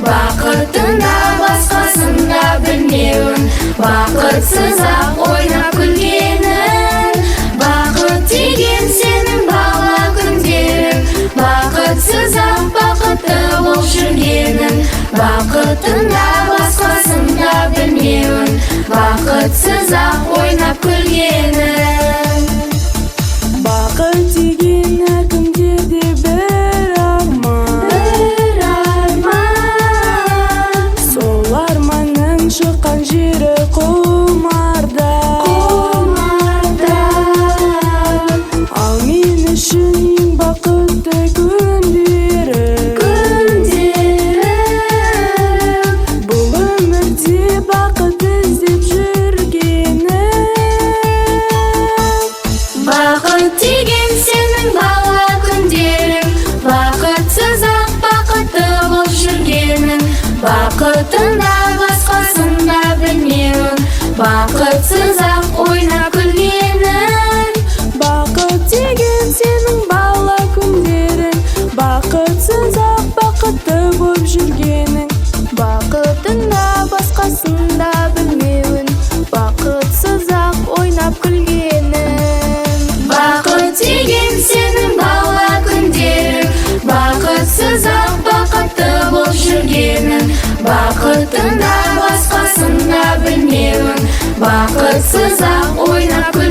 бақытында басқасында білмеуін, бақытсыз-ақ ойнап күлгенін. Бақыт деген сенің бала күндерің, бақытсыз-ақ бақытты болып жүргенің, бақытында басқасында білмеуін, бақытсыз-ақ ойнап күлгенің. Бақыт деген әркімдерде бір арман, сол арманның шыққан жері құмарда. Ал мен үшін ең бақытты күндерім, бұл өмірде бақыт іздеп жүргенім. Бақыт деген сенің бала күндерің, бақытсыз-ақ бақытты болып жүргенің, бақытында басқасында білмеуін, бақытсыз-ақ ойнап күлгенің. Бақыт деген сенің бала күндерің, бақытсыз-ақ бақытты болып жүргенің, бақытында басқасында білмеуін, бақытсыз-ақ ойнап күлгенің. Бақыт деген сенің бала күндерің, бақытсыз-ақ бақытты болып жүргенің, бақытында басқасында білмеуін, бақытсыз-ақ ойнап күлгенің.